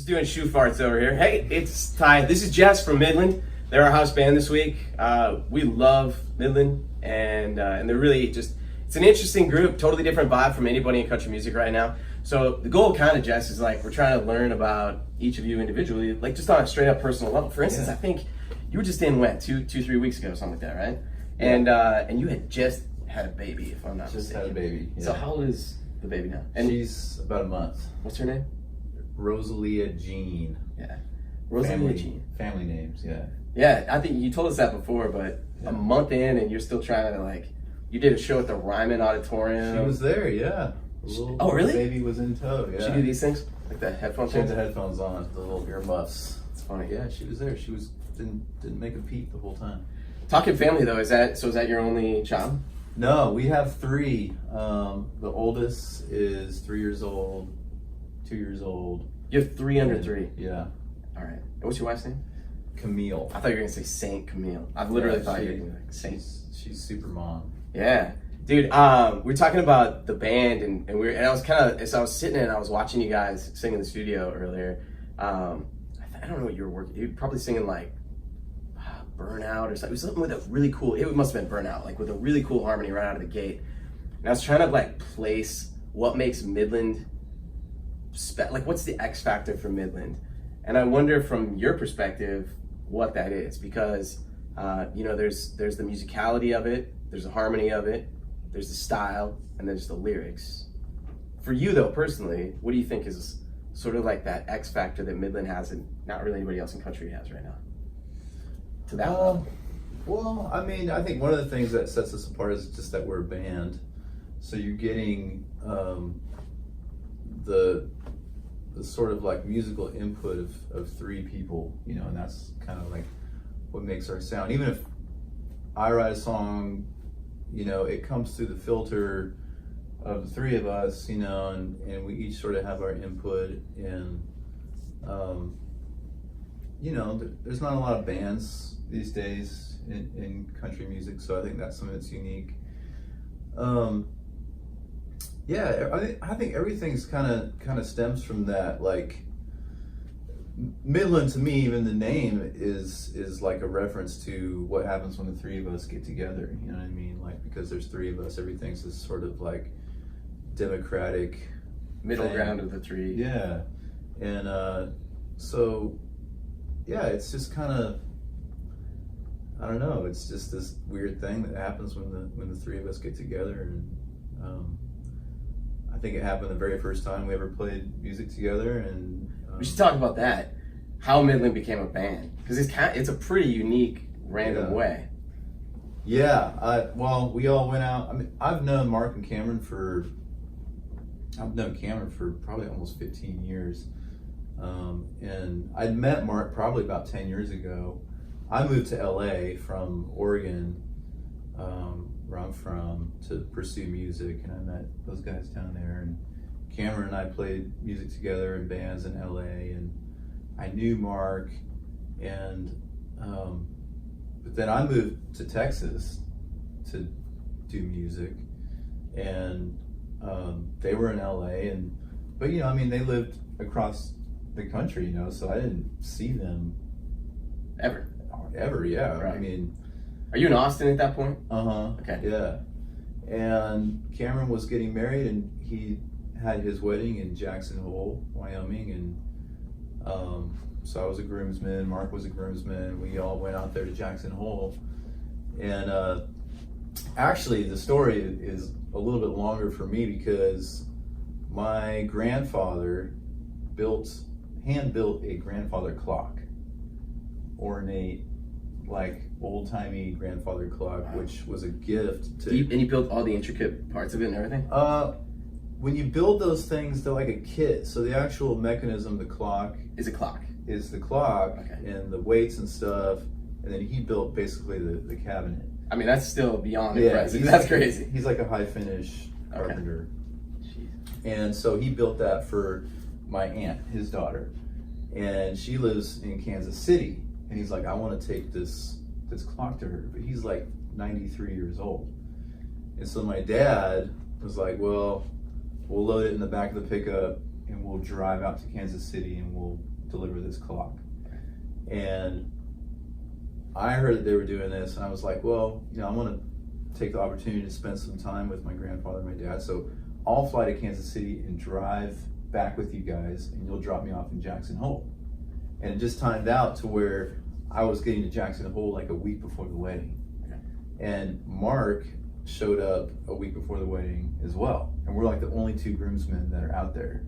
doing shoe farts over here. Hey, it's Ty. This is Jess from Midland. They're our house band this week. We love Midland, and they're really just, it's an interesting group, totally different vibe from anybody in country music right now. So the goal kind of, Jess, is like we're trying to learn about each of you individually, like just on a straight up personal level. For instance, I think you were just in when, 3 weeks ago, something like that, right? And you had just had a baby, if I'm not mistaken. Just had a baby. Yeah. So how old is the baby now? And she's about a month. what's her name? Rosalia Jean. Yeah. Rosalia Jean. Family names, yeah. Yeah, I think you told us that before, but a month in and you're still trying to like, you did a show at the Ryman Auditorium. She was there, yeah. Oh, really? The baby was in tow, yeah. She do these things? Like the headphones? She had the headphones on, the little earmuffs. It's funny. Yeah, she was there. She didn't make a peep the whole time. Talking family though, is that your only child? No, we have 3. The oldest is 3 years old, 2 years old. You have 3 under 3. Yeah. All right. And what's your wife's name? Camille. I thought you were gonna say Saint Camille. I've literally thought you were gonna like Saint. She's super mom. Yeah, dude. We were talking about the band, and I was kind of, as I was sitting and I was watching you guys sing in the studio earlier. I don't know what you were working. You were probably singing like Burnout or something. It was something with a really cool. It must have been Burnout, like with a really cool harmony right out of the gate. And I was trying to like place what makes Midland, like what's the X factor for Midland, and I wonder from your perspective what that is, because there's the musicality of it, there's the harmony of it, there's the style, and there's the lyrics. For you though, personally, what do you think is sort of like that X factor that Midland has and not really anybody else in country has right now? To that level. Well, I mean, I think one of the things that sets us apart is just that we're a band. So you're getting the sort of like musical input of 3 people, and that's kind of like what makes our sound. Even if I write a song, it comes through the filter of the 3 of us, and we each sort of have our input. And there's not a lot of bands these days in country music, so I think that's something that's unique. I think everything's kind of stems from that. Like Midland, to me, even the name is like a reference to what happens when the 3 of us get together. You know what I mean? Like, because there's 3 of us, everything's this sort of like democratic Middle thing. ground of the 3. Yeah, and so yeah, it's just kind of, I don't know. It's just this weird thing that happens when the 3 of us get together, and I think it happened the very first time we ever played music together. And we should talk about that. How Midland became a band, because it's a pretty unique, random way. Yeah. Well, we all went out. I mean, I've known Cameron for probably almost 15 years. And I'd met Mark probably about 10 years ago. I moved to LA from Oregon, where I'm from, to pursue music, and I met those guys down there. And Cameron and I played music together in bands in LA, and I knew Mark, and but then I moved to Texas to do music, and they were in LA, but they lived across the country, so I didn't see them Ever, yeah. Right. I mean, are you in Austin at that point? Okay. Yeah. And Cameron was getting married, and he had his wedding in Jackson Hole, Wyoming, and so I was a groomsman, Mark was a groomsman. We all went out there to Jackson Hole, and actually the story is a little bit longer for me, because my grandfather hand-built a grandfather clock, ornate, like old-timey grandfather clock. Wow. Which was a gift to. And you built all the intricate parts of it and everything? When you build those things, they're like a kit. So the actual mechanism, the clock is a clock. Is the clock, okay. And the weights and stuff, and then he built basically the cabinet. I mean, that's still beyond impressive. That's crazy. He's like a high finish carpenter. Jeez. And so he built that for my aunt, his daughter, and she lives in Kansas City. And he's like, I want to take this clock to her, but he's like 93 years old. And so my dad was like, well, we'll load it in the back of the pickup, and we'll drive out to Kansas City, and we'll deliver this clock. And I heard that they were doing this, and I was like, well, you know, I want to take the opportunity to spend some time with my grandfather and my dad. So I'll fly to Kansas City and drive back with you guys, and you'll drop me off in Jackson Hole. And it just timed out to where I was getting to Jackson Hole like a week before the wedding. And Mark showed up a week before the wedding as well. And we're like the only two groomsmen that are out there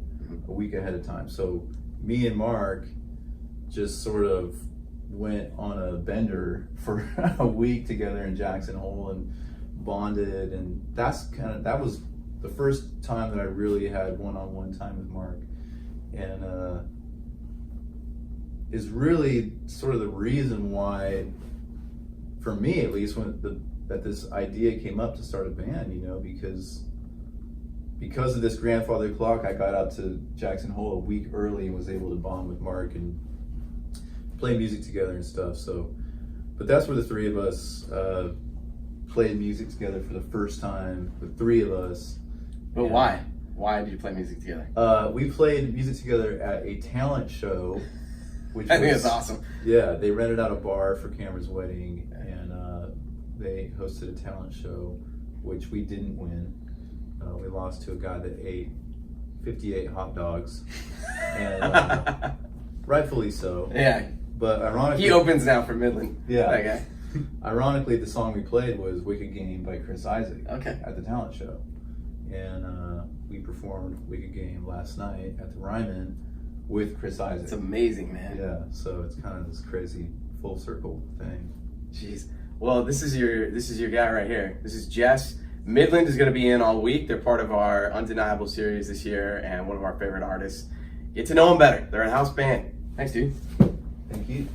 a week ahead of time. So me and Mark just sort of went on a bender for a week together in Jackson Hole and bonded. And that was the first time that I really had one-on-one time with Mark. And is really sort of the reason why, for me at least, that this idea came up to start a band, you know, because of this grandfather clock, I got out to Jackson Hole a week early and was able to bond with Mark and play music together and stuff. So, but that's where the three of us played music together for the first time, the three of us. But And, why? Why did you play music together? We played music together at a talent show, which I think that's awesome. Yeah, they rented out a bar for Cameron's wedding, and they hosted a talent show, which we didn't win. We lost to a guy that ate 58 hot dogs, and rightfully so. Yeah. But ironically, He opens now for Midland. Yeah. That guy. Ironically, the song we played was "Wicked Game" by Chris Isaak. Okay. At the talent show, and we performed "Wicked Game" last night at the Ryman with Chris Isaak. It's amazing, man. Yeah, so it's kind of this crazy full circle thing. Jeez. Well, this is your guy right here. This is Jess. Midland is going to be in all week. They're part of our Undeniable series this year and one of our favorite artists. Get to know them better. They're a house band. Thanks, dude. Thank you.